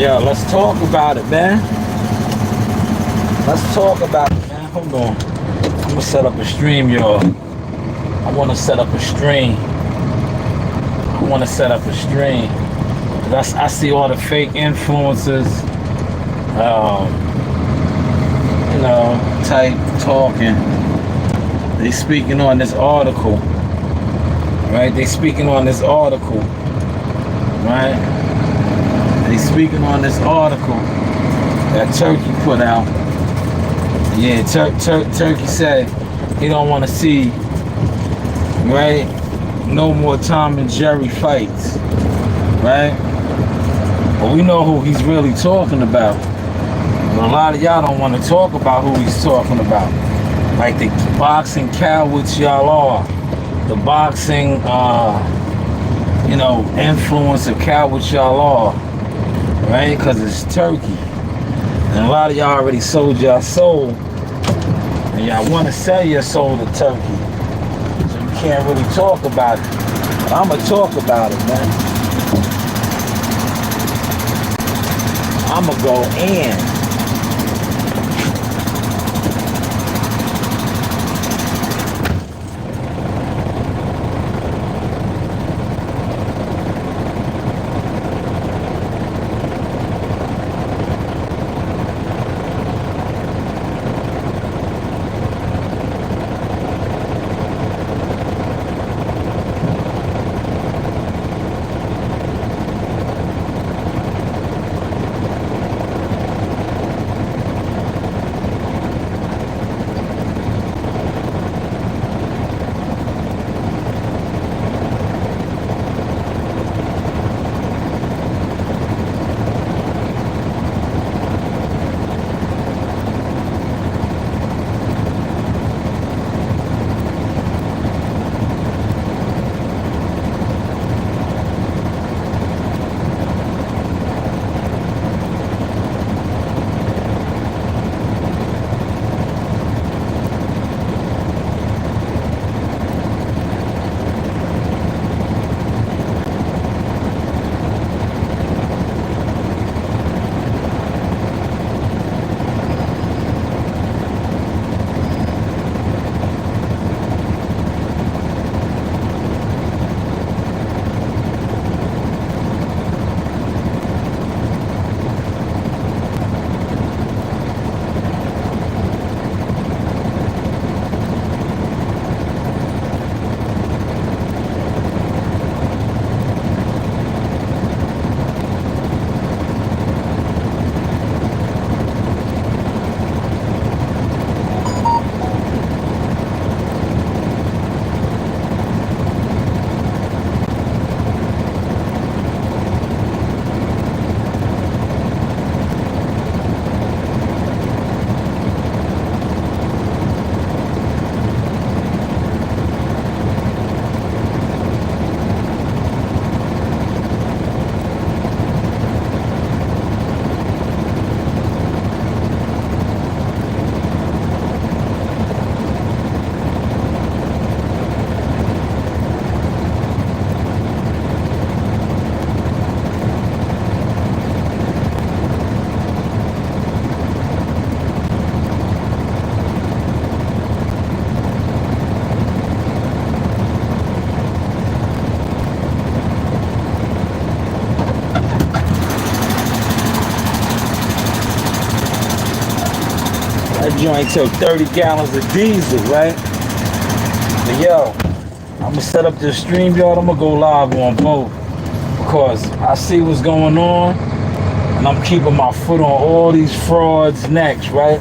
Yo, let's talk about it, man. Let's talk about it, man. Hold on. I'm gonna set up a stream, y'all. I wanna set up a stream. I see all the fake influencers, type talking. They speaking on this article, right? They speaking on this article that Turkey put out. Yeah, Turkey said he don't want to see, right? No more Tom and Jerry fights, right? But we know who he's really talking about. But a lot of y'all don't want to talk about who he's talking about. Like the boxing cowards y'all are. The boxing, influencer cowards y'all are. Right? Because it's Turkey. And a lot of y'all already sold your soul. And y'all want to sell your soul to Turkey. So you can't really talk about it. But I'm going to talk about it, man. I'm going to go in. That joint took 30 gallons of diesel, right? But yo, I'm gonna set up this stream, y'all. I'm gonna go live on both because I see what's going on and I'm keeping my foot on all these frauds' necks, right?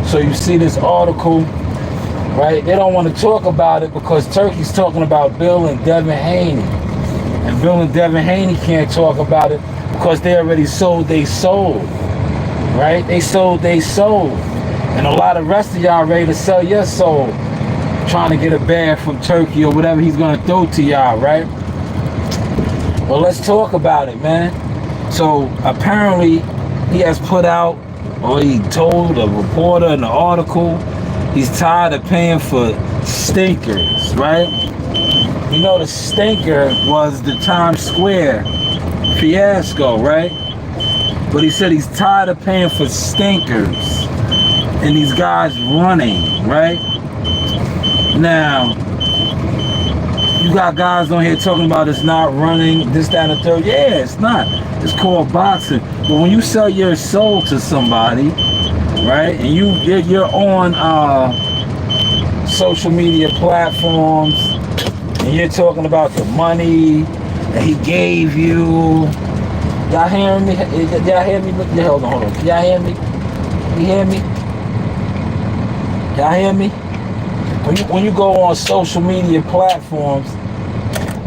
So you see this article, right? They don't want to talk about it because Turkey's talking about Bill and Devin Haney. And Bill and Devin Haney can't talk about it because they already sold they soul, right? They sold they soul. And a lot of rest of y'all ready to sell your soul, trying to get a bag from Turkey or whatever he's gonna throw to y'all, right? Well, let's talk about it, man. So apparently he has put out, or he told a reporter in the article, he's tired of paying for stinkers, right? You know the stinker was the Times Square fiasco, right? But he said he's tired of paying for stinkers and these guys running, right? Now, you got guys on here talking about it's not running, this, that, and the third. Yeah, it's not. It's called boxing. But when you sell your soul to somebody, right, and you're on social media platforms, and you're talking about the money that he gave you. Y'all hearing me? Y'all hear me? Hold on. Can y'all hear me? You hear me? Y'all hear me? When you go on social media platforms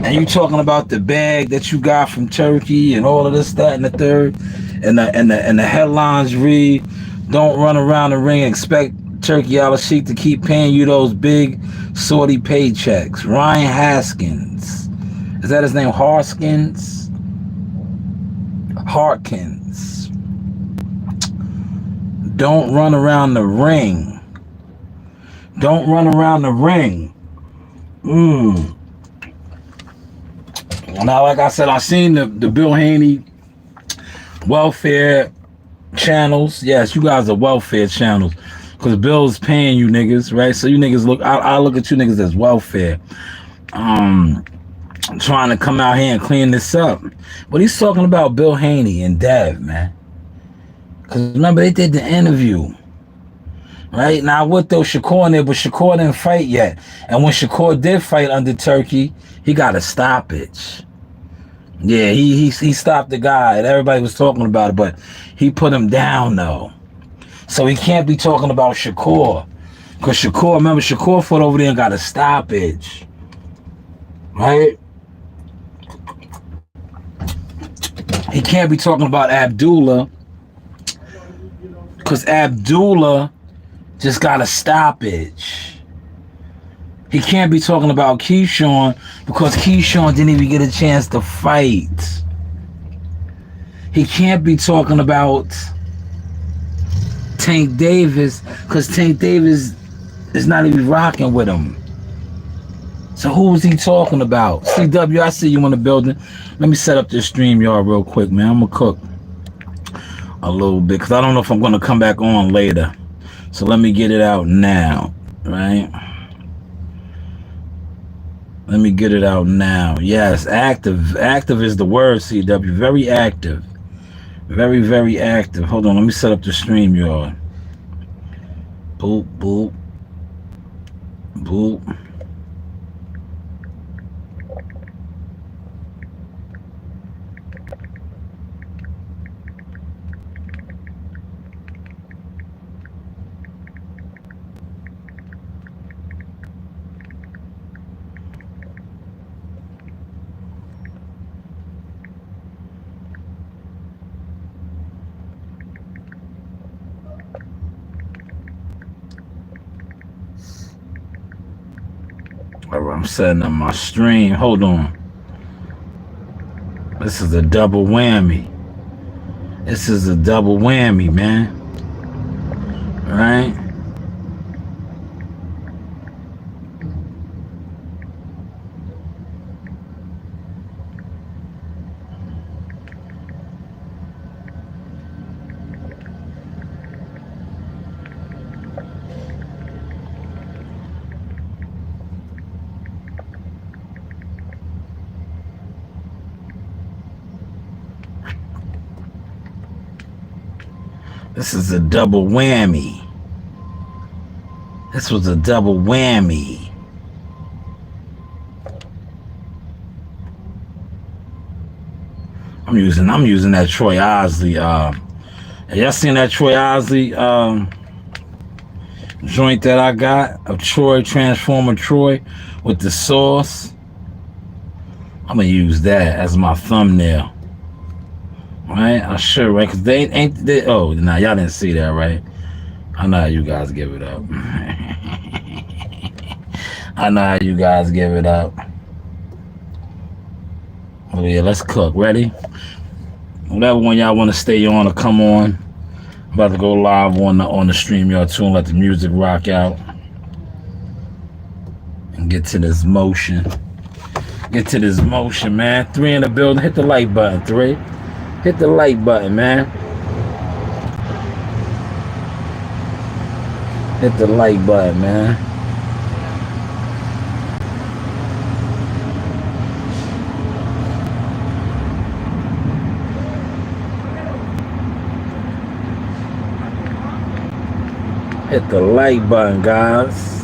and you talking about the bag that you got from Turkey and all of this, that, and the third, and the headlines read, "Don't run around the ring and expect Turkey Al-Sheikh to keep paying you those big Saudi paychecks." Ryan Haskins, is that his name? Harkins. Don't run around the ring. Don't run around the ring. Now, like I said, I seen the Bill Haney welfare channels. Yes, you guys are welfare channels because Bill's paying you niggas, right? So you niggas look, I look at you niggas as welfare. Trying to come out here and clean this up. But he's talking about Bill Haney and Dev, man. Because remember, they did the interview. Right? Now, what though Shakur in there, but Shakur didn't fight yet. And when Shakur did fight under Turkey, he got a stoppage. Yeah, he stopped the guy, and everybody was talking about it, but he put him down, though. So he can't be talking about Shakur. Because remember, Shakur fought over there and got a stoppage. Right? He can't be talking about Abdullah. Because Abdullah just got a stoppage. He can't be talking about Keyshawn because Keyshawn didn't even get a chance to fight. He can't be talking about Tank Davis because Tank Davis is not even rocking with him. So who is he talking about? CW, I see you in the building. Let me set up this stream yard real quick, man. I'm going to cook a little bit because I don't know if I'm going to come back on later. So let me get it out now, right? Let me get it out now. Yes, active. Active is the word, CW. Very active. Very, very active. Hold on, let me set up the stream yard. Boop, boop. Boop. All right, I'm setting up my stream. Hold on. This is a double whammy. This is a double whammy, man. All right? This is a double whammy. This was a double whammy. I'm using that Troy Osley. Have y'all seen that Troy Osley joint that I got of Troy, Transformer Troy with the sauce? I'm gonna use that as my thumbnail. Right? I sure, right? Because they ain't they. Oh, nah, y'all didn't see that, right? I know how you guys give it up. I know how you guys give it up. Oh yeah, let's cook. Ready? Whatever one y'all want to stay on or come on. I'm about to go live on the StreamYard too and let the music rock out and get to this motion. Get to this motion, man. 3 in the building. Hit the like button. 3. Hit the like button, man. Hit the like button, man. Hit the like button, guys.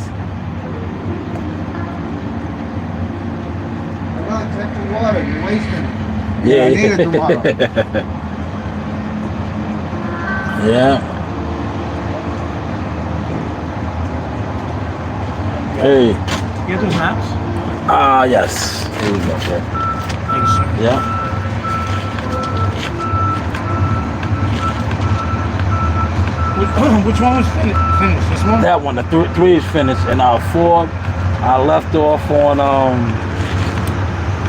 Come on, take the water. You're wasting it. Yeah, I need it tomorrow. Yeah. Hey. You get those maps? Yes. Here we go, sir. Thanks, sir. Yeah. Which one was finished? This one? That one, the three is finished, and 4, I left off on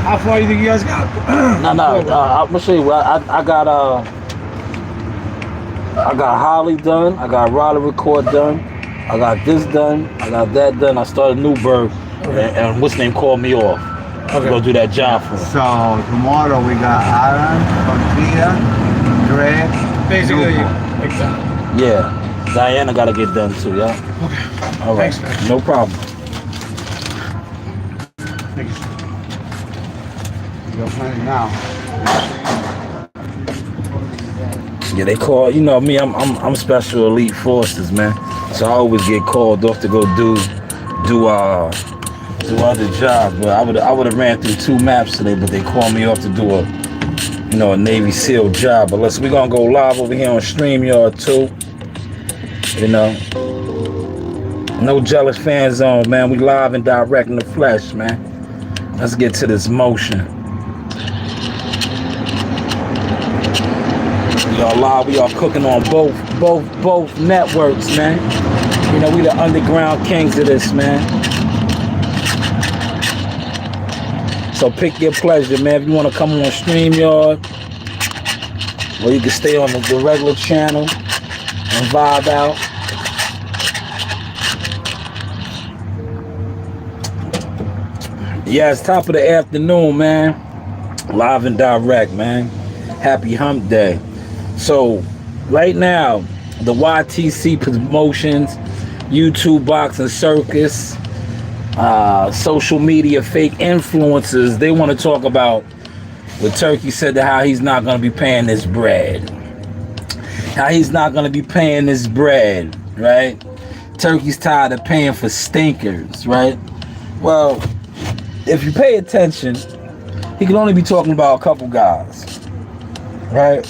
How far do you think you guys got? I'm gonna show you. I got Holly done. I got Raleigh record done. I got this done. I got that done. I started Newburgh, and what's name called me off. Okay. Go do that job for him. So tomorrow we got Aaron, Sophia, Greg, Basically, Newport. exactly. Yeah, Diana gotta get done too. Yeah. Okay. All right. Thanks, man. No problem. Thank you, sir. You're playing now. Yeah, they call. You know me. I'm special elite forces, man. So I always get called off to go do other jobs. But I would have ran through 2 maps today, but they called me off to do a Navy SEAL job. But we're gonna go live over here on StreamYard too. You know, no jealous fan zone, man. We live and direct in the flesh, man. Let's get to this motion. We are live. We are cooking on both networks, man. You know, we the underground kings of this, man. So pick your pleasure, man. If you want to come on StreamYard, or you can stay on the regular channel and vibe out. Yeah, it's top of the afternoon, man. Live and direct, man. Happy hump day. So right now, the YTC Promotions, YouTube Boxing Circus, social media fake influencers, they want to talk about what Turkey said to how he's not going to be paying this bread. How he's not going to be paying this bread, right? Turkey's tired of paying for stinkers, right? Well, if you pay attention, he can only be talking about a couple guys, right?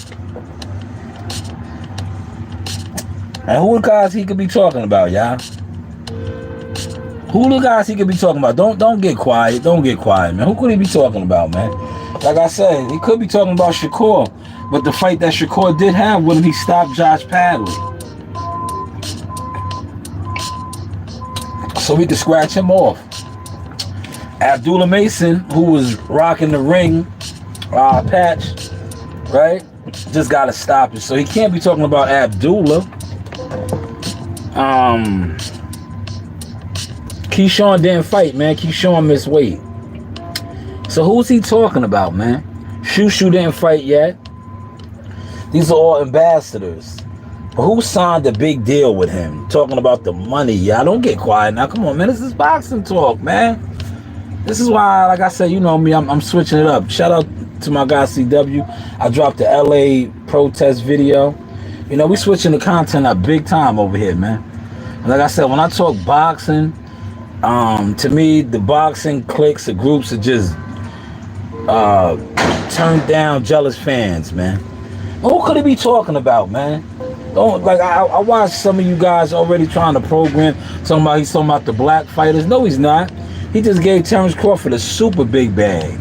And who are the guys he could be talking about, y'all? Who are the guys he could be talking about? Don't get quiet. Don't get quiet, man. Who could he be talking about, man? Like I said, he could be talking about Shakur, but the fight that Shakur did have, when he stopped Josh Padley. So we could scratch him off. Abdullah Mason, who was rocking the ring patch, right? Just got to stop it. So he can't be talking about Abdullah. Keyshawn didn't fight, man. Keyshawn missed weight. So who's he talking about, man? Shushu didn't fight yet. These are all ambassadors. But who signed a big deal with him? Talking about the money. Y'all don't get quiet now. Come on, man. This is boxing talk, man. This is why, like I said, you know me, I'm switching it up. Shout out to my guy CW. I dropped the LA protest video. You know, we switching the content up big time over here, man. And like I said, when I talk boxing, to me, the boxing cliques, the groups are just turned down jealous fans, man. Who could he be talking about, man? Don't, like, I watched some of you guys already trying to program he's talking about the black fighters. No, he's not. He just gave Terrence Crawford a super big bag,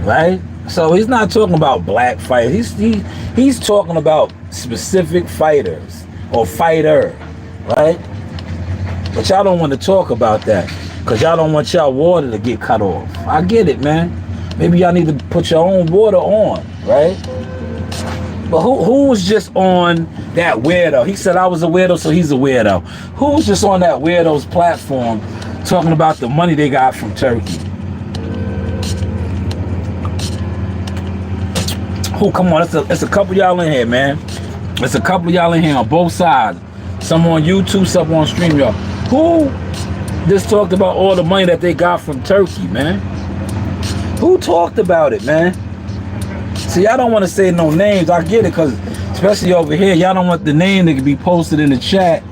right? So he's not talking about black fighters. He's talking about specific fighters or fighter, right? But y'all don't want to talk about that because y'all don't want y'all water to get cut off. I get it, man. Maybe y'all need to put your own water on, right? But who was just on that weirdo? He said I was a weirdo, so he's a weirdo. Who was just on that weirdo's platform talking about the money they got from Turkey? Who? Come on, it's a couple y'all in here, man. It's a couple y'all in here on both sides. some on YouTube, some on StreamYard. Who just talked about all the money that they got from Turkey, man? Who talked about it, man? See, I don't want to say no names. I get it, because especially over here, y'all don't want the name to be posted in the chat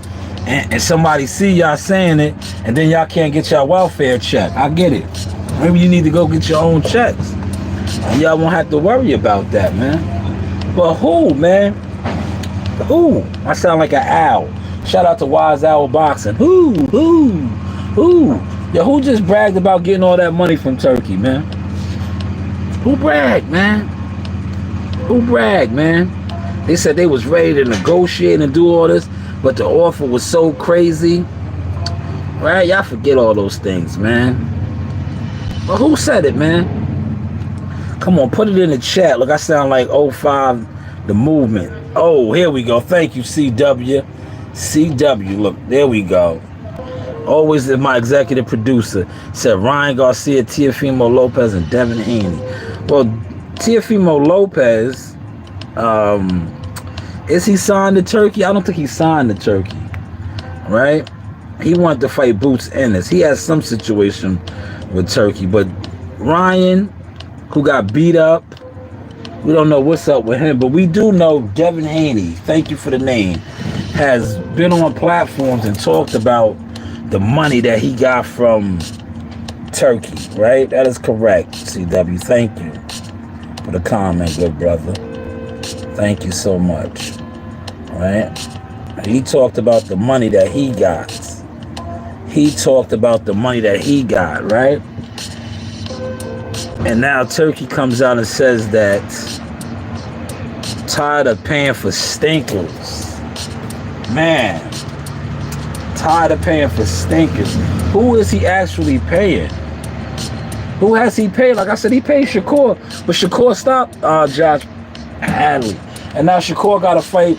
and somebody see y'all saying it, and then y'all can't get your welfare check. I get it. Maybe you need to go get your own checks, and y'all won't have to worry about that, man. But who, man? Who? I sound like an owl. Shout out to Wise Owl Boxing. Who? Yo, who just bragged about getting all that money from Turkey, man? Who bragged, man? Who bragged, man? They said they was ready to negotiate and do all this, but the offer was so crazy. Right? Y'all forget all those things, man. But who said it, man? Come on, put it in the chat. Look, I sound like 05, the movement. Oh, here we go. Thank you, CW. CW, look, there we go. Always my executive producer said Ryan Garcia, Teofimo Lopez, and Devin Haney. Well, Teofimo Lopez, is he signed to Turkey? I don't think he signed to Turkey, right? He wanted to fight Boots Ennis. He has some situation with Turkey, but Ryan, who got beat up, we don't know what's up with him, but we do know Devin Haney, thank you for the name, has been on platforms and talked about the money that he got from Turkey, right? That is correct, CW. Thank you for the comment, good brother. Thank you so much. All right? He talked about the money that he got. He talked about the money that he got, right? And now Turkey comes out and says that tired of paying for stinkers. Man, tired of paying for stinkers. Who is he actually paying? Who has he paid? Like I said, he paid Shakur, but Shakur stopped Josh Hadley. And now Shakur got to fight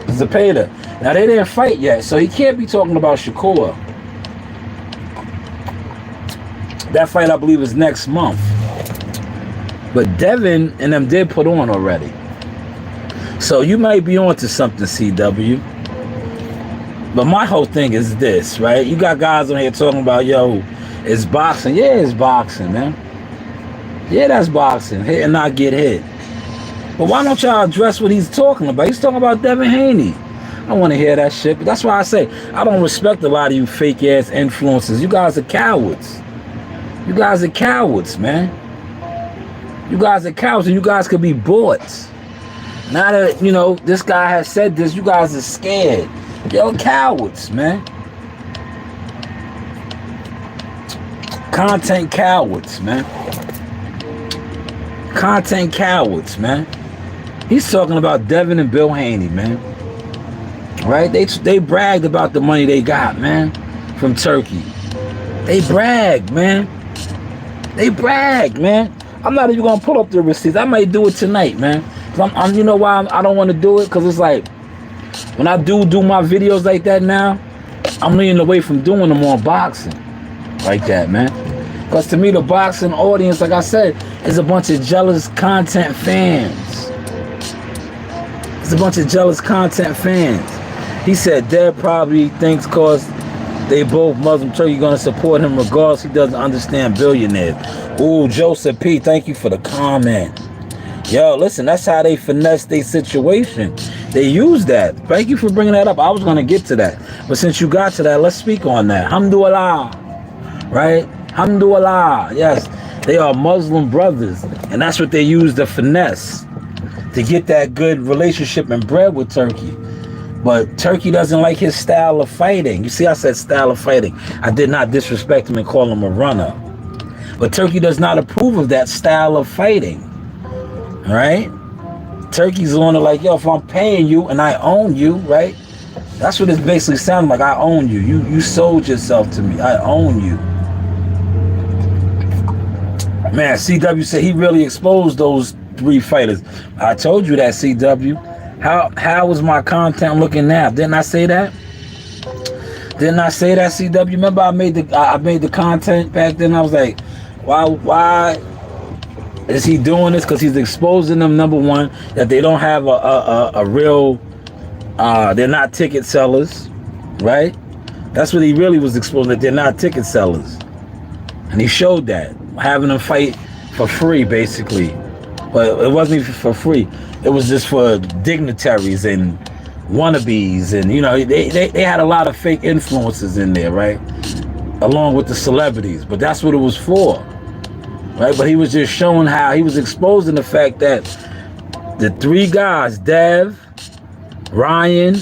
Zepeda. Now, they didn't fight yet, so he can't be talking about Shakur. That fight, I believe, is next month. But Devin and them did put on already. So you might be on to something, CW. But my whole thing is this, right? You got guys on here talking about, yo, it's boxing. Yeah, it's boxing, man. Yeah, that's boxing. Hit and not get hit. But why don't y'all address what he's talking about? He's talking about Devin Haney. I want to hear that shit. But that's why I say I don't respect a lot of you fake-ass influencers. You guys are cowards. You guys are cowards, man. You guys are cowards, and you guys could be bought. Now that, you know, this guy has said this, you guys are scared. You're cowards, man. Content cowards, man. Content cowards, man. He's talking about Devin and Bill Haney, man. Right? They bragged about the money they got, man, from Turkey. They bragged, man. They bragged, man. I'm not even gonna pull up the receipts. I might do it tonight, man. You know why I don't want to do it? Because it's like, when I do my videos like that now, I'm leaning away from doing them on boxing like that, man. Because to me, the boxing audience, like I said, is a bunch of jealous content fans. It's a bunch of jealous content fans. He said Dad probably thinks because they both Muslim Turkey going to support him regardless. He doesn't understand billionaires. Ooh, Joseph P., thank you for the comment. Yo, listen, that's how they finesse their situation. They use that. Thank you for bringing that up. I was going to get to that. But since you got to that, let's speak on that. Alhamdulillah. Right? Alhamdulillah. Yes, they are Muslim brothers. And that's what they use to finesse to get that good relationship and bread with Turkey. But Turkey doesn't like his style of fighting. You see, I said style of fighting. I did not disrespect him and call him a runner. But Turkey does not approve of that style of fighting. Right? Turkey's on it like, yo, if I'm paying you and I own you, right? That's what it's basically sounding like. I own you. You sold yourself to me. I own you. Man, CW said he really exposed those 3 fighters. I told you that, CW. How is my content looking now? Didn't I say that? Didn't I say that, CW? Remember I made the content back then? I was like, why is he doing this? Because he's exposing them, number one, that they don't have a real They're not ticket sellers, right? That's what he really was exposing, that they're not ticket sellers. And he showed that, having them fight for free, basically. But it wasn't even for free. It was just for dignitaries and wannabes. And, you know, they had a lot of fake influences in there, right? Along with the celebrities. But that's what it was for, right? But he was just showing how he was exposing the fact that the three guys, Dev, Ryan,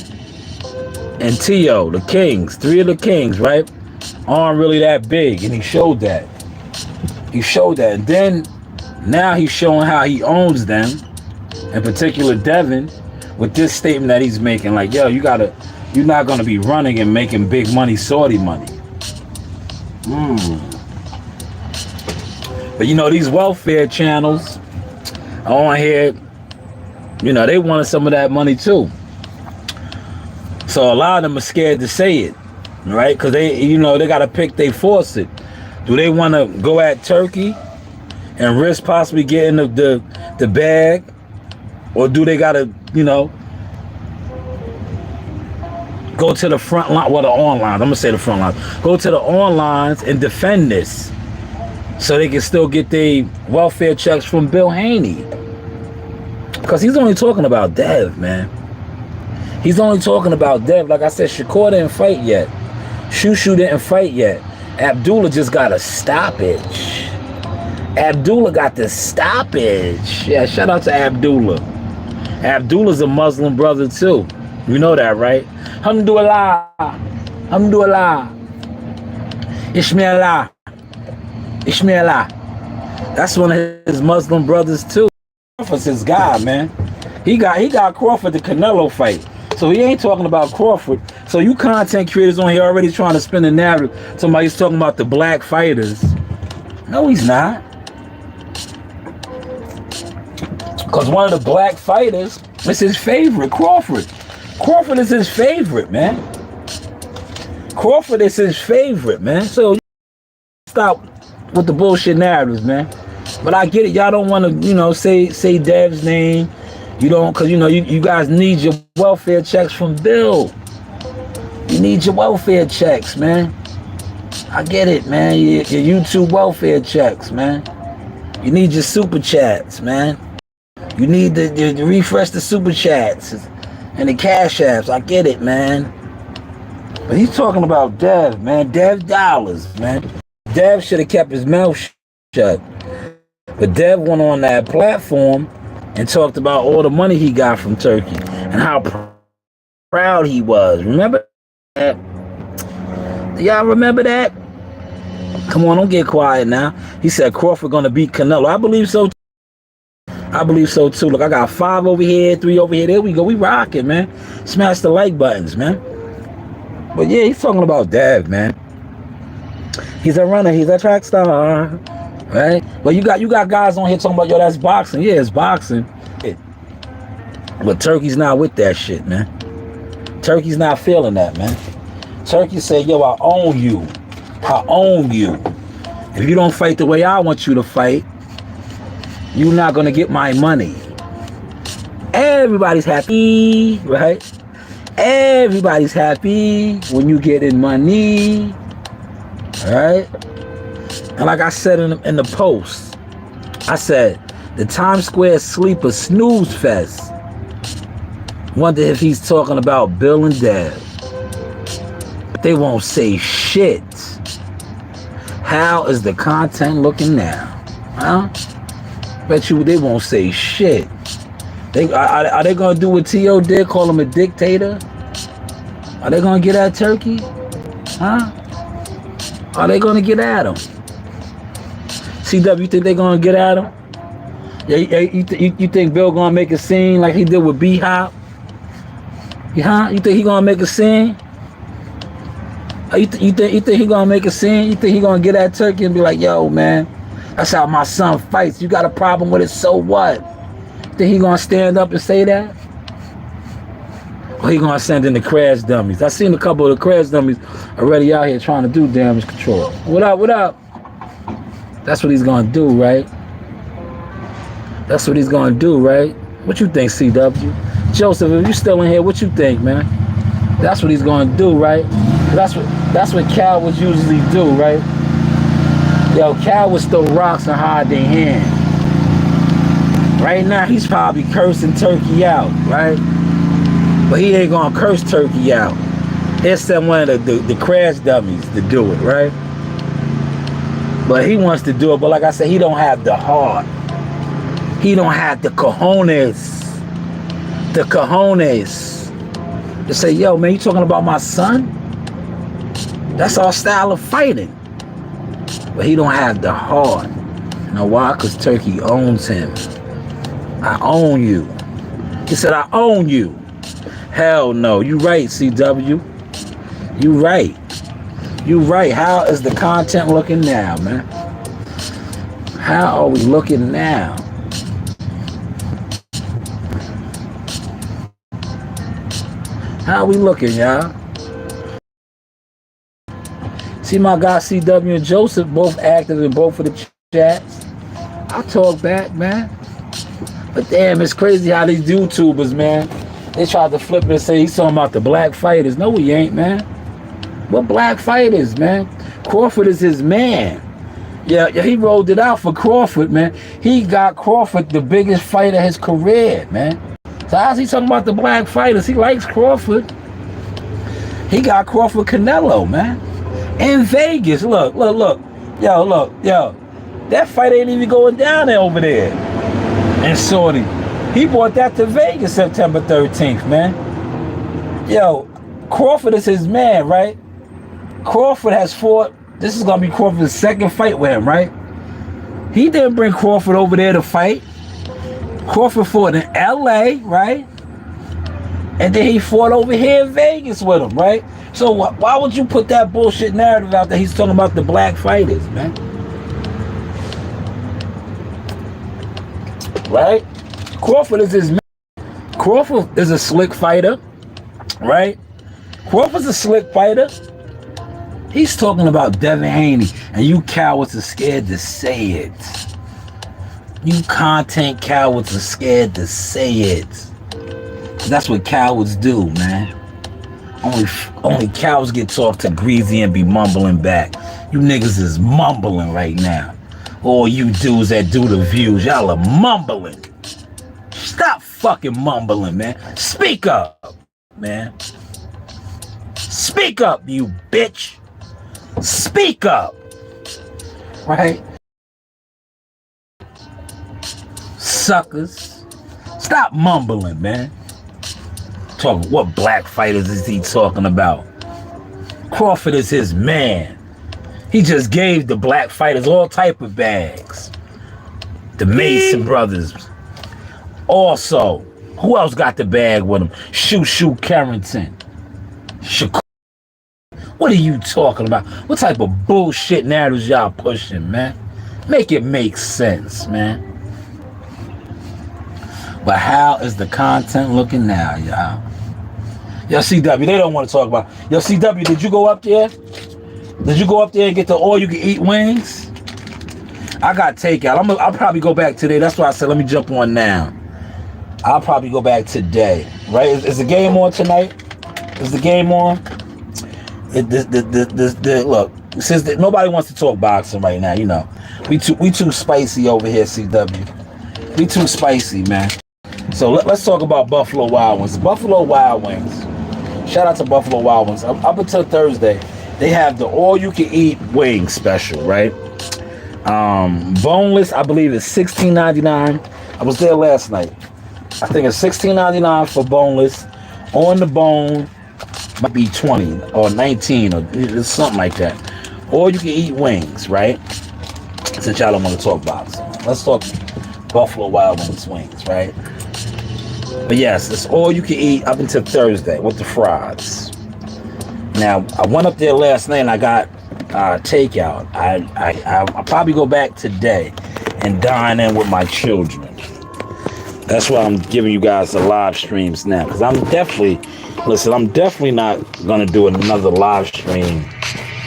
and Tio, the kings, three of the kings, right, aren't really that big. And he showed that. He showed that. And then now he's showing how he owns them, in particular Devin, with this statement that he's making, like, yo, you're not gonna be running and making big money, Saudi money. But you know, these welfare channels on here, you know, they wanted some of that money too. So a lot of them are scared to say it, right? Because they, you know, they gotta pick, they force it. Do they want to go at Turkey and risk possibly getting the bag, or do they gotta, you know, go to the front line, well, the online, I'm gonna say the front line, go to the onlines and defend this so they can still get their welfare checks from Bill Haney? Because he's only talking about Dev, man. He's only talking about Dev. Like I said, Shakur didn't fight yet. Shushu didn't fight yet. Abdullah just got a stoppage. Abdullah got the stoppage. Yeah, shout out to Abdullah. Abdullah's a Muslim brother too. You know that, right? Alhamdulillah. Alhamdulillah. Ishmaelah. Ishmaelah. That's one of his Muslim brothers too. Crawford's his guy, man. He got Crawford the Canelo fight. So he ain't talking about Crawford. So you content creators on here already trying to spin the narrative. Somebody's talking about the black fighters. No, he's not. Because one of the black fighters is his favorite, Crawford. Crawford is his favorite, man. Crawford is his favorite, man. So stop with the bullshit narratives, man. But I get it. Y'all don't want to, you know, say Dev's name. You don't, because, you know, you guys need your welfare checks from Bill. You need your welfare checks, man. I get it, man. Your YouTube welfare checks, man. You need your super chats, man. You need to refresh the super chats and the cash apps. I get it, man. But he's talking about Dev, man. Dev dollars, man. Dev should have kept his mouth shut. But Dev went on that platform and talked about all the money he got from Turkey and how proud he was. Remember that? Do y'all remember that? Come on, don't get quiet now. He said Crawford gonna beat Canelo. I believe so. I believe so too. Look, I got 5 over here, 3 over here. There we go. We rocking, man. Smash the like buttons, man. But yeah, he's talking about Dev, man. He's a runner. He's a track star. Right? But you got guys on here talking about, yo, that's boxing. Yeah, it's boxing. But Turkey's not with that shit, man. Turkey's not feeling that, man. Turkey said, yo, I own you. I own you. If you don't fight the way I want you to fight, you're not gonna get my money. Everybody's happy, right? Everybody's happy when you get in money, right? And like I said in the post, I said, the Times Square sleeper snooze fest. Wonder if he's talking about Bill and Dev. They won't say shit. How is the content looking now? Huh? Bet you they won't say shit. Are they gonna do what T.O. did, call him a dictator? Are they gonna get at Turkey? Huh? Are they gonna get at him? CW, you think they're gonna get at him? Yeah, you think Bill gonna make a scene like he did with B-Hop? Yeah, you think he gonna make a scene? You think he gonna make a scene? You think he gonna get at Turkey and be like, yo, man, that's how my son fights. You got a problem with it, so what? You think he gonna stand up and say that? Or he gonna send in the crash dummies? I seen a couple of the crash dummies already out here trying to do damage control. What up, what up? That's what he's gonna do, right? That's what he's gonna do, right? What you think, CW? Joseph, if you still in here, what you think, man? That's what he's gonna do, right? That's what cowards usually do, right? Yo, cowards throw rocks and hide their hand. Right now, he's probably cursing Turkey out, right? But he ain't gonna curse Turkey out. He'll send one of the crash dummies to do it, right? But he wants to do it, but like I said, he don't have the heart. He don't have the cojones. The cojones. To say, yo, man, you talking about my son? That's our style of fighting. But he don't have the heart. You know why? Because Turkey owns him. I own you. He said, I own you. Hell no. You right, CW. You right. You right. How is the content looking now, man? How are we looking now? How are we looking, y'all? See my guy CW and Joseph both active in both of the chats. I talk back, man. But damn, it's crazy how these YouTubers, man, they tried to flip it and say he's talking about the black fighters. No, he ain't, man. What black fighters, man? Crawford is his man. Yeah, he rolled it out for Crawford, man. He got Crawford the biggest fight of his career, man. So how's he talking about the black fighters? He likes Crawford. He got Crawford Canelo, man. In Vegas, look. Yo. That fight ain't even going down there over there in Saudi. He brought that to Vegas September 13th, man. Yo, Crawford is his man, right? Crawford has fought. This is going to be Crawford's second fight with him, right? He didn't bring Crawford over there to fight. Crawford fought in LA, right? And then he fought over here in Vegas with him, right? So why would you put that bullshit narrative out there? He's talking about the black fighters, man. Right? Crawford is his man. Crawford is a slick fighter, right? Crawford's a slick fighter. He's talking about Devin Haney, and you cowards are scared to say it. You content cowards are scared to say it. That's what cowards do, man. Only cowards get talked to greasy and be mumbling back. You niggas is mumbling right now. All you dudes that do the views, y'all are mumbling. Stop fucking mumbling, man. Speak up, man. Speak up, you bitch. Speak up. Right? Suckers. Stop mumbling, man. Talking, what black fighters is he talking about? Crawford is his man. He just gave the black fighters all type of bags. The Mason brothers. Also, who else got the bag with him? Shoo Carrington. Shakur. What are you talking about? What type of bullshit narratives y'all pushing, man? Make it make sense, man. But how is the content looking now, y'all? Yo, CW, they don't want to talk about it. Yo, CW, did you go up there? Did you go up there and get the all-you-can-eat wings? I got takeout. I'll probably go back today. That's why I said let me jump on now. I'll probably go back today. Right? Is the game on tonight? Is the game on? Look, since nobody wants to talk boxing right now, you know. We too spicy over here, CW. We too spicy, man. So let's talk about Buffalo Wild Wings. Buffalo Wild Wings. Shout out to Buffalo Wild Wings. Up until Thursday, they have the all-you-can-eat wing special, right? Boneless, I believe, is $16.99. I was there last night. I think it's $16.99 for boneless. On the bone, might be 20 or 19 or something like that. Or you can eat wings, right? Since y'all don't want to talk boxing, let's talk Buffalo Wild Wings, right? But yes, it's all you can eat up until Thursday with the fries. Now, I went up there last night and I got takeout. I'll probably go back today and dine in with my children. That's why I'm giving you guys the live streams now, because I'm definitely not going to do another live stream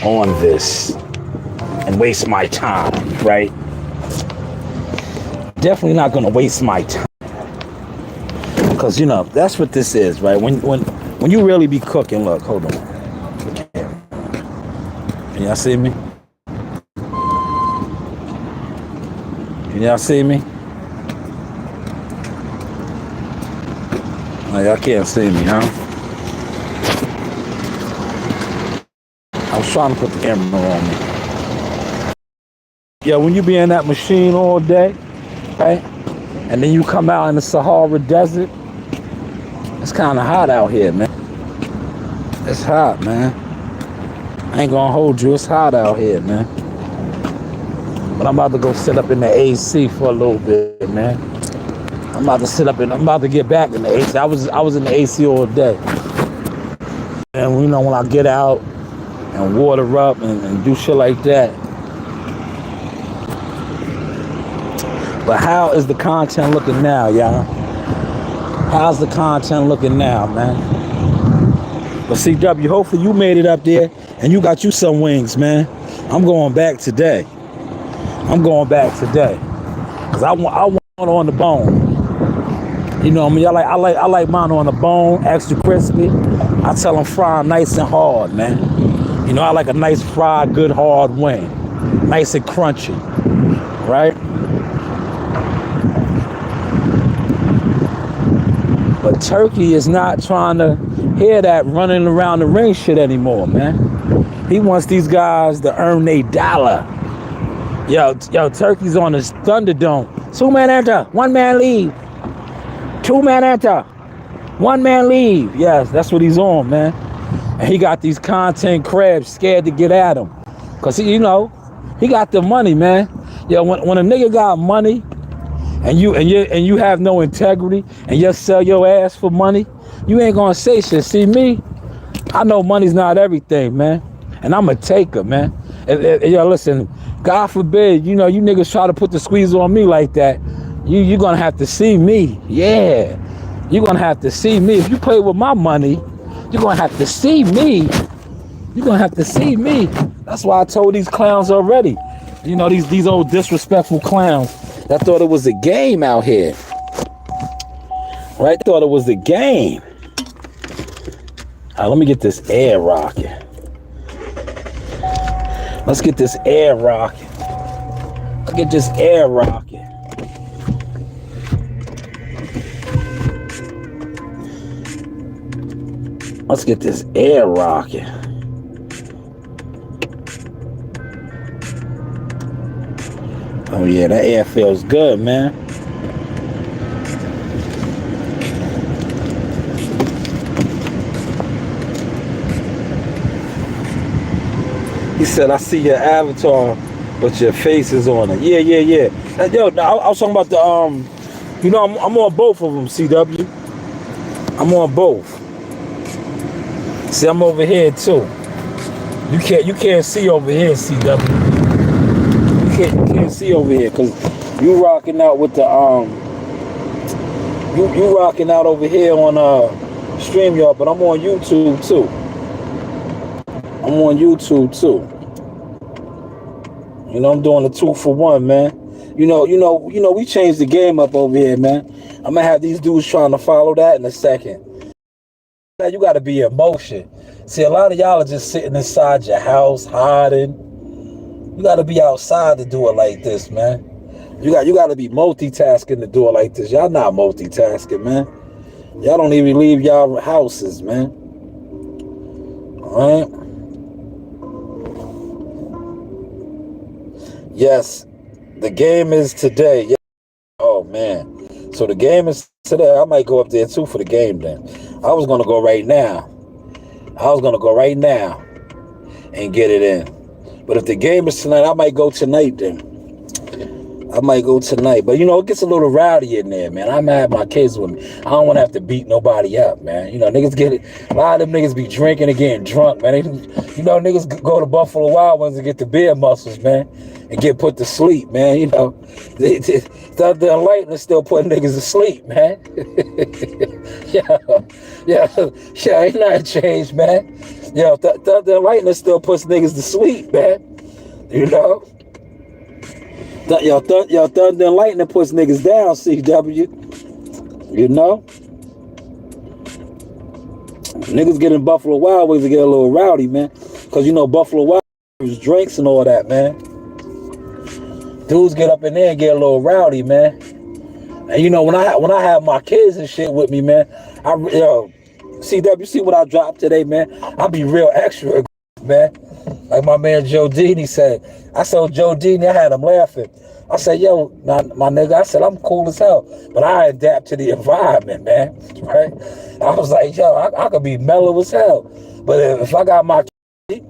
on this and waste my time, right? Definitely not going to waste my time. Cause you know that's what this is, right? When you really be cooking, look, hold on. Can y'all see me? Can y'all see me? Oh, y'all can't see me, huh? I was trying to put the camera on me. Yeah, when you be in that machine all day, right? And then you come out in the Sahara Desert, it's kind of hot out here, man. It's hot, man. I ain't gonna hold you, it's hot out here, man. But I'm about to go sit up in the AC for a little bit, man. I'm about to get back in the AC. I was in the AC all day. And you know, when I get out and water up and do shit like that. But how is the content looking now, y'all? How's the content looking now, man? But CW, hopefully you made it up there and you got you some wings, man. I'm going back today. Cause I want on the bone. You know what I mean? I like mine on the bone, extra crispy. I tell them fry nice and hard, man. You know, I like a nice fried, good hard wing. Nice and crunchy, right? But Turkey is not trying to hear that running around the ring shit anymore, man. He wants these guys to earn their dollar. Yo, Turkey's on his Thunderdome. 2-man enter, 1-man leave. 2-man enter, 1-man leave. Yes, that's what he's on, man. And he got these content crabs scared to get at him. Cause he got the money, man. Yo, when a nigga got money, and you have no integrity and you sell your ass for money, you ain't gonna say shit. See me, I know money's not everything, man, and I'm a taker, man. Yo, listen, God forbid, you know, you niggas try to put the squeeze on me like that, you're gonna have to see me. Yeah, you're gonna have to see me. If you play with my money, you're gonna have to see me. That's why I told these clowns already. You know, these old disrespectful clowns that thought it was a game out here. Right? Thought it was a game. All right, let me get this air rocking. Let's get this air rocking. Let's get this air rocking. Let's get this air rocking. Oh yeah, that air feels good, man. He said, I see your avatar, but your face is on it. Yeah. Yo, I was talking about the, you know, I'm on both of them, CW. I'm on both. See, I'm over here too. You can't see over here, CW. You can't see over here because you rocking out with the you rocking out over here on StreamYard, but I'm on YouTube too. You know, I'm doing a 2-for-1, man. You know, we changed the game up over here, man. I'm gonna have these dudes trying to follow that in a second. Now you gotta be in motion. See, a lot of y'all are just sitting inside your house hiding. You gotta be outside to do it like this, man. You gotta be multitasking to do it like this. Y'all not multitasking, man. Y'all don't even leave y'all houses, man. All right. Yes, the game is today. Yeah. Oh man. So the game is today. I might go up there too for the game then. I was gonna go right now and get it in. But if the game is tonight, I might go tonight then. But you know, it gets a little rowdy in there, man. I'm gonna have my kids with me. I don't want to have to beat nobody up, man. You know, niggas get it. A lot of them niggas be drinking and getting drunk, man. You know, niggas go to Buffalo Wild Wings and get the beer muscles, man, and get put to sleep, man. You know, the enlightenment still putting niggas to sleep, man. yeah, ain't nothing changed, man. Yo, the enlightenment still puts niggas to sleep, man. You know? Thunder and lightning puts niggas down, CW. You know? Niggas get in Buffalo Wild Wings to get a little rowdy, man. Because you know Buffalo Wild Wings drinks and all that, man. Dudes get up in there and get a little rowdy, man. And you know when I have my kids and shit with me, man, CW, see what I dropped today, man? I be real extra, man. Like my man Joe Dini said. I saw Joe Dini, I had him laughing. I said, yo, my nigga, I said, I'm cool as hell. But I adapt to the environment, man. Right? I was like, yo, I could be mellow as hell. But if I got my kid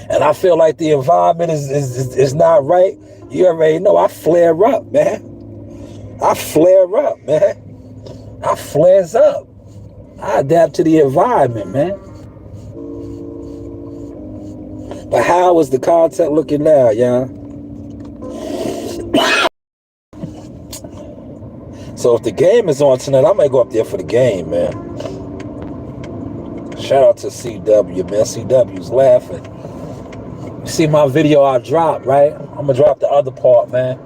and I feel like the environment is not right, you already know I flare up, man. I flare up, man. I flares up. I adapt to the environment, man. But how is the content looking now, y'all? So if the game is on tonight, I might go up there for the game, man. Shout out to CW, man. CW's laughing. You see my video I dropped, right? I'm gonna drop the other part, man.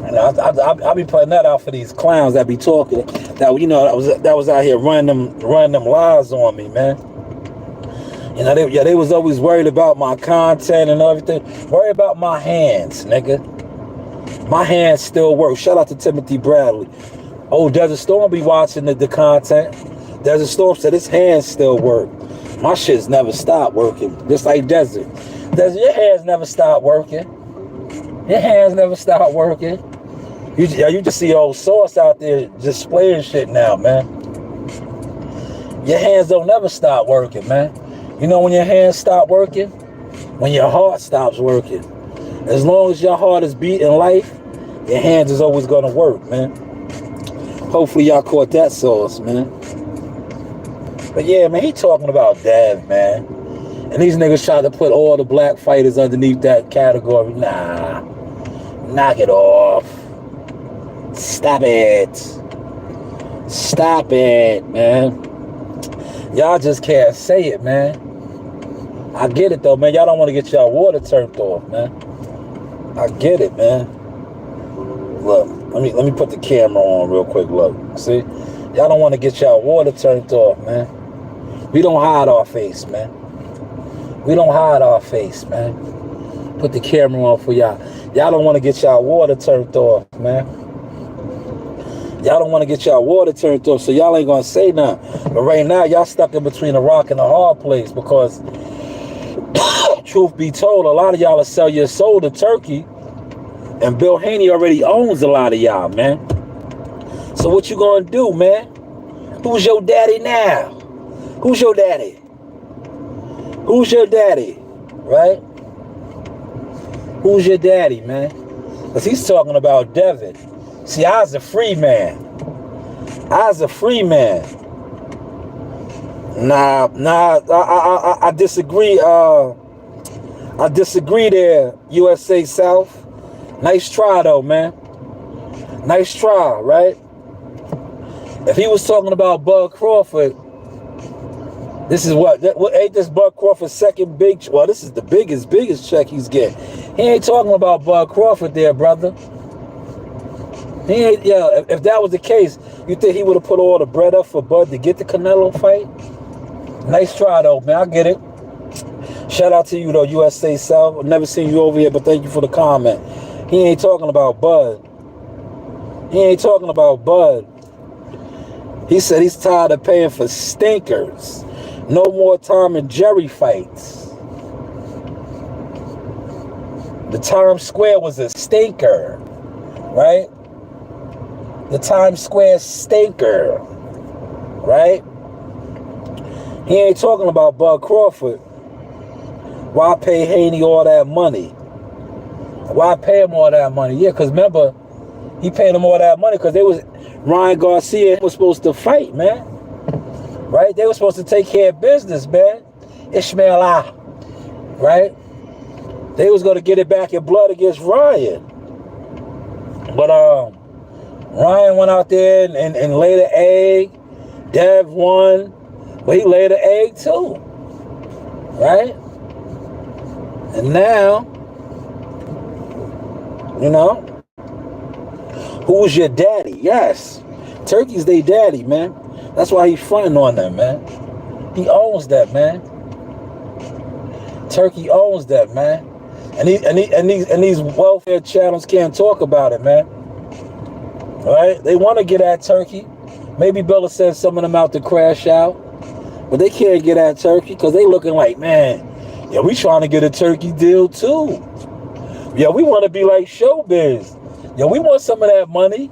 And I'll be putting that out for these clowns that be talking, that, you know, that was out here running them lies on me, man. You know, they was always worried about my content and everything. Worried about my hands, nigga. My hands still work. Shout out to Timothy Bradley. Oh, Desert Storm be watching the content. Desert Storm said his hands still work. My shit's never stopped working. Just like Desert. Desert, your hands never stop working. Your hands never stop working. You just see old Sauce out there displaying shit now, man. Your hands don't never stop working, man. You know when your hands stop working? When your heart stops working. As long as your heart is beating life, your hands is always gonna work, man. Hopefully y'all caught that sauce, man. But yeah, man, he talking about Dev, man. And these niggas try to put all the black fighters underneath that category. Nah. Knock it off. Stop it. Stop it, man. Y'all just can't say it, man. I get it though, man. Y'all don't want to get y'all water turned off, man. I get it, man. Look, let me put the camera on real quick. Look, see, y'all don't want to get y'all water turned off, man. We don't hide our face, man. We don't hide our face, man. Put the camera on for y'all. Y'all don't want to get y'all water turned off, man. Y'all don't want to get y'all water turned off, so y'all ain't gonna say nothing. But right now, y'all stuck in between a rock and a hard place because, truth be told, a lot of y'all will sell your soul to Turki, and Bill Haney already owns a lot of y'all, man. So what you gonna do, man? Who's your daddy now? Who's your daddy? Who's your daddy, right? Who's your daddy, man? Because he's talking about Devin. See, I was a free man. I was a free man. Nah, I disagree. I disagree there, USA South. Nice try, though, man. Nice try, right? If he was talking about Bud Crawford, this is what ain't this Bud Crawford's second big? Well, this is the biggest check he's getting. He ain't talking about Bud Crawford there, brother. He ain't. Yeah, if that was the case, you think he would have put all the bread up for Bud to get the Canelo fight? Nice try, though, man. I get it. Shout out to you, though, USA South. I've never seen you over here, but thank you for the comment. He ain't talking about Bud. He ain't talking about Bud. He said he's tired of paying for stinkers. No more Tom and Jerry fights. The Times Square was a stinker, right? The Times Square stinker, right? He ain't talking about Bud Crawford. Why pay Haney all that money? Why pay him all that money? Yeah, because remember, he paid him all that money because Ryan Garcia was supposed to fight, man. Right? They were supposed to take care of business, man. Ishmael Ah, right? They was going to get it back in blood against Ryan. But Ryan went out there and laid an egg. Dev won. But he laid an egg too. Right? And now, you know, who's your daddy? Yes. Turki's their daddy, man. That's why he's fronting on them, man. He owns that, man. Turkey owns that, man. And these welfare channels can't talk about it, man. Right? They want to get at Turkey. Maybe Bella sent some of them out to crash out. But they can't get at Turkey because they looking like, man, yeah, we trying to get a Turkey deal too. Yeah, we want to be like Showbiz. Yeah, we want some of that money.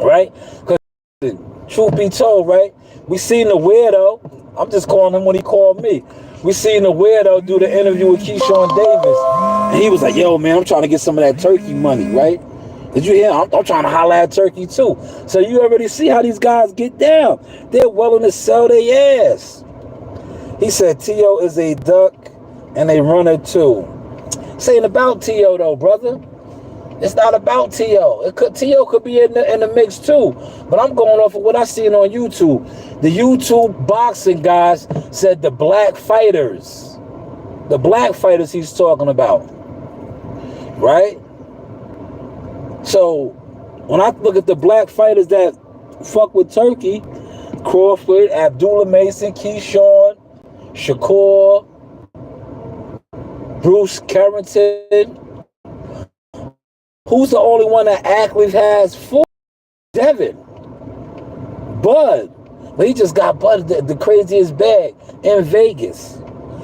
Right? Because truth be told, right? We seen the weirdo. I'm just calling him when he called me. We seen the weirdo do the interview with Keyshawn Davis. And he was like, yo, man, I'm trying to get some of that Turkey money, right? Did you hear? I'm trying to holler at Turkey too. So you already see how these guys get down. They're willing to sell their ass. He said T.O. is a duck and a runner too. This ain't about T.O. though, brother. It's not about T.O. T.O. could be in the mix too. But I'm going off of what I seen on YouTube. The YouTube boxing guys said the black fighters. The black fighters he's talking about. Right? So, when I look at the black fighters that fuck with Turkey, Crawford, Abdullah Mason, Keyshawn, Shakur, Bruce Carrington, who's the only one that actually has full? Devin. Bud. But he just got Bud the craziest bag in Vegas.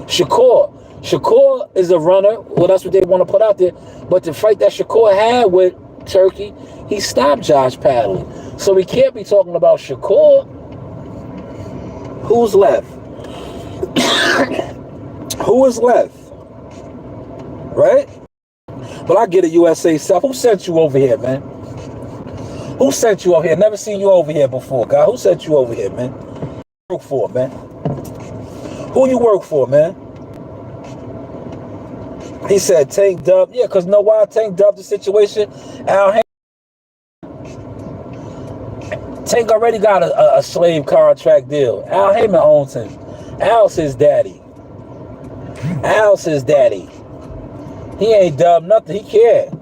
Shakur. Shakur is a runner. Well, that's what they want to put out there. But the fight that Shakur had with Turkey, he stopped Josh paddling. So we can't be talking about Shakur. Who's left? Who is left? Right? But I get a USA stuff. Who sent you over here, man? Who sent you over here? Never seen you over here before, guy. Who sent you over here, man? Work for, man? Who you work for, man? He said Tank Dub. Yeah, because know why Tank Dub the situation? Al Haney. Tank already got a slave contract deal. Al Heyman owns him. Al's his daddy. Al's his daddy. He ain't dubbed nothing. He can't.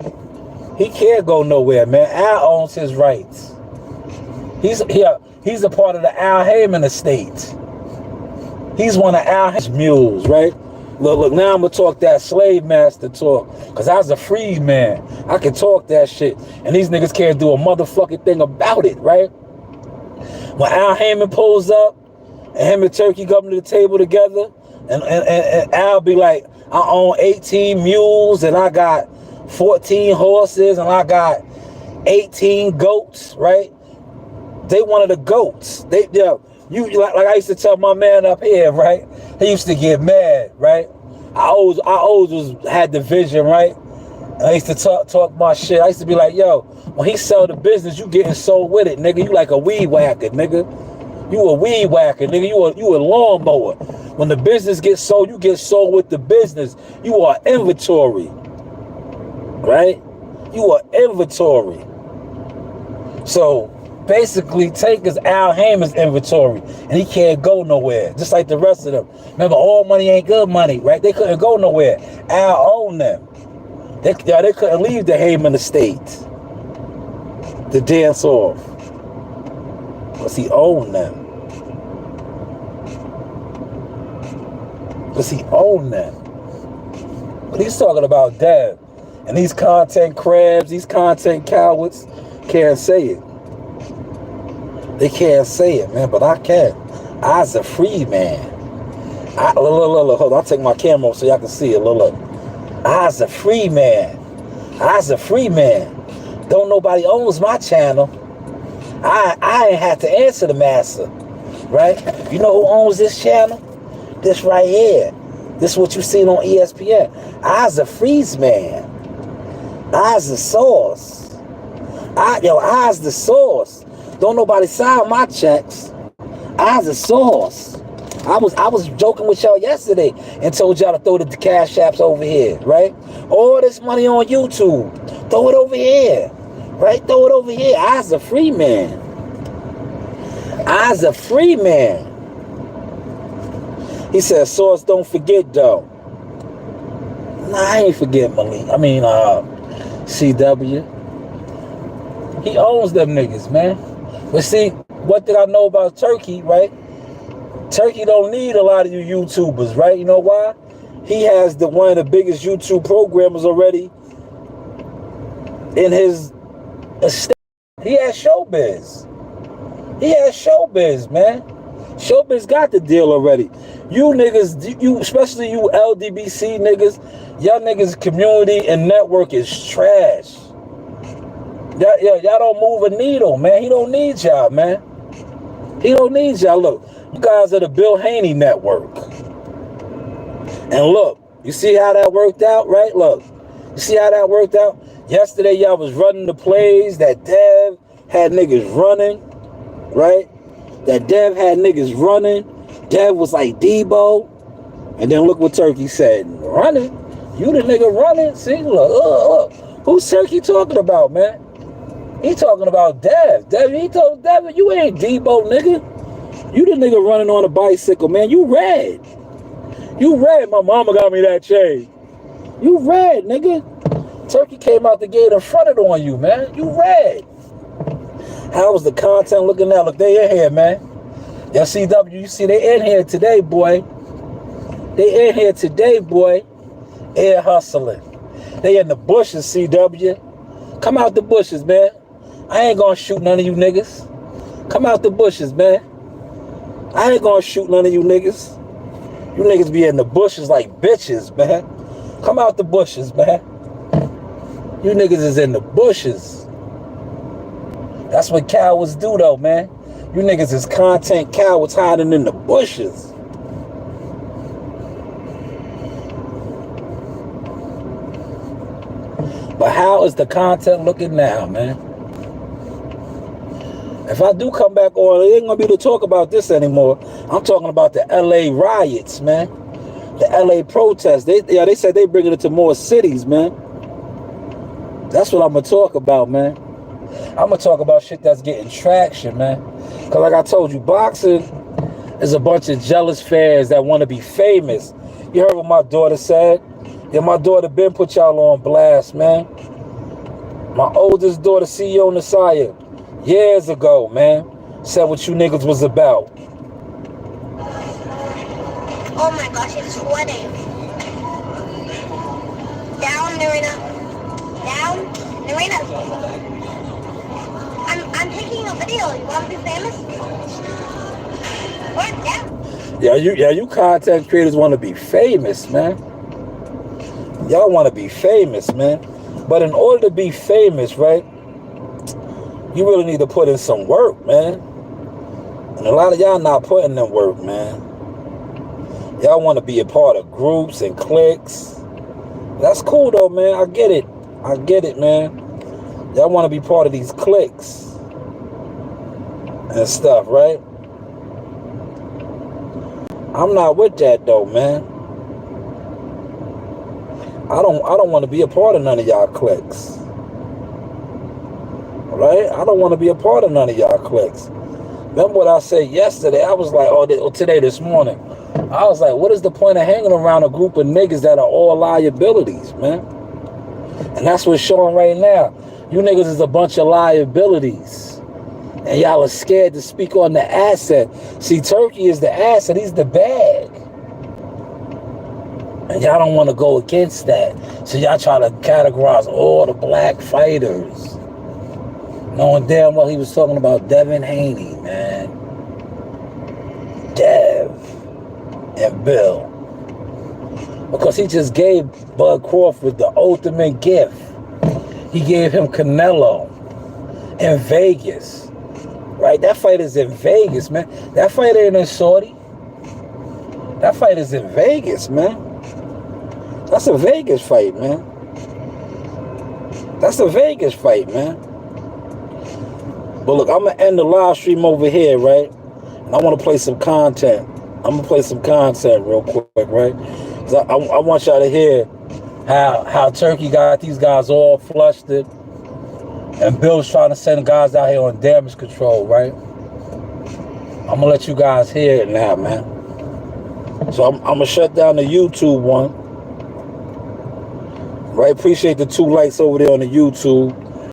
He can't go nowhere, man. Al owns his rights. He's a part of the Al Heyman estate. He's one of Al's mules, right? Look, now I'm going to talk that slave master talk. Because I was a free man. I can talk that shit. And these niggas can't do a motherfucking thing about it, right? When Al Heyman pulls up, and him and Turkey come to the table together, and Al be like, I own 18 mules, and I got 14 horses, and I got 18 goats, right? They one of the goats. You like I used to tell my man up here, right? He used to get mad, right? I always had the vision, right? And I used to talk my shit. I used to be like, yo, when he sell the business, you getting sold with it, nigga. You like a weed whacker, nigga. You a weed whacker, nigga. You a lawnmower. When the business gets sold, you get sold with the business. You are inventory, right? You are inventory. So basically, Tank is Al Heyman's inventory, and he can't go nowhere, just like the rest of them. Remember, all money ain't good money, right? They couldn't go nowhere. Al owned them. They couldn't leave the Heyman estate to dance off, because he owned them. Because he owned them. But he's talking about Dev. And these content crabs, these content cowards can't say it. They can't say it, man, but I can. I's a free man. Look, hold on. I'll take my camera off so y'all can see it. Look. I's a free man. I's a free man. Don't nobody owns my channel. I ain't have to answer the master, right? You know who owns this channel? This right here. This is what you seen on ESPN. I's a freeze man. I's the source. I's the source. Don't nobody sign my checks. I's the source. I was joking with y'all yesterday and told y'all to throw the cash apps over here, right? All this money on YouTube. Throw it over here. Right? Throw it over here. I's a free man. I's a free man. He said, source, don't forget though. Nah, I ain't forget Malik. CW. He owns them niggas, man. But see, what did I know about Turkey, right? Turkey don't need a lot of you YouTubers, right? You know why? He has one of the biggest YouTube programmers already in his estate. He has Showbiz. He has Showbiz, man. Showbiz got the deal already. You niggas, you especially you LDBC niggas, y'all niggas community and network is trash. Y'all don't move a needle, man. He don't need y'all, man. He don't need y'all. Look, you guys are the Bill Haney network. And look, you see how that worked out, right? Look, you see how that worked out? Yesterday, y'all was running the plays that Dev had niggas running, right? That Dev had niggas running. Dev was like Debo. And then look what Turkey said. Running? You the nigga running? See, look. Who's Turkey talking about, man? He talking about Dev. He told Devin, you ain't Debo, nigga. You the nigga running on a bicycle, man. You red. You red. My mama got me that chain. You red, nigga. Turkey came out the gate and fronted on you, man. You red. How was the content looking now? Look, they in here, man. CW, you see they in here today, boy. They in here today, boy. Air hustling. They in the bushes, CW. Come out the bushes, man. I ain't gonna shoot none of you niggas. Come out the bushes, man. I ain't gonna shoot none of you niggas. You niggas be in the bushes like bitches, man. Come out the bushes, man. You niggas is in the bushes. That's what cowards do, though, man. You niggas is content cowards hiding in the bushes. But how is the content looking now, man? If I do come back on, it ain't gonna be to talk about this anymore. I'm talking about the LA riots, man. The LA protests. They said they bringing it to more cities, man. That's what I'm gonna talk about, man. I'm gonna talk about shit that's getting traction, man. Cause like I told you, boxing is a bunch of jealous fans that want to be famous. You heard what my daughter said? Yeah, my daughter been put y'all on blast, man. My oldest daughter, CEO Nasiah, years ago, man, said what you niggas was about. Oh my gosh, it's sweating. Down, Narina. Down, Narina. I'm taking a video. You want to be famous? Or down. You content creators want to be famous, man. Y'all want to be famous, man. But in order to be famous, right, you really need to put in some work, man. And a lot of y'all not putting in work, man. Y'all want to be a part of groups and cliques. That's cool, though, man. I get it, man. Y'all want to be part of these cliques and stuff, right? I'm not with that, though, man. I don't want to be a part of none of y'all cliques. Right? I don't want to be a part of none of y'all cliques. Remember what I said yesterday? I was like, this morning. I was like, what is the point of hanging around a group of niggas that are all liabilities, man? And that's what's showing right now. You niggas is a bunch of liabilities. And y'all are scared to speak on the asset. See, Turkey is the asset. He's the bag. And y'all don't want to go against that. So y'all try to categorize all the black fighters. Knowing damn well he was talking about Devin Haney, man. Dev and Bill. Because he just gave Bud Crawford the ultimate gift. He gave him Canelo in Vegas. Right? That fight is in Vegas, man. That fight ain't in Saudi. That fight is in Vegas, man. That's a Vegas fight, man. That's a Vegas fight, man. But look, I'm going to end the live stream over here, right? And I want to play some content. I'm going to play some content real quick, right? Because I want y'all to hear how Turkey got these guys all flustered. And Bill's trying to send guys out here on damage control, right? I'm going to let you guys hear it now, man. So I'm going to shut down the YouTube one. Right? Appreciate the 2 likes over there on the YouTube.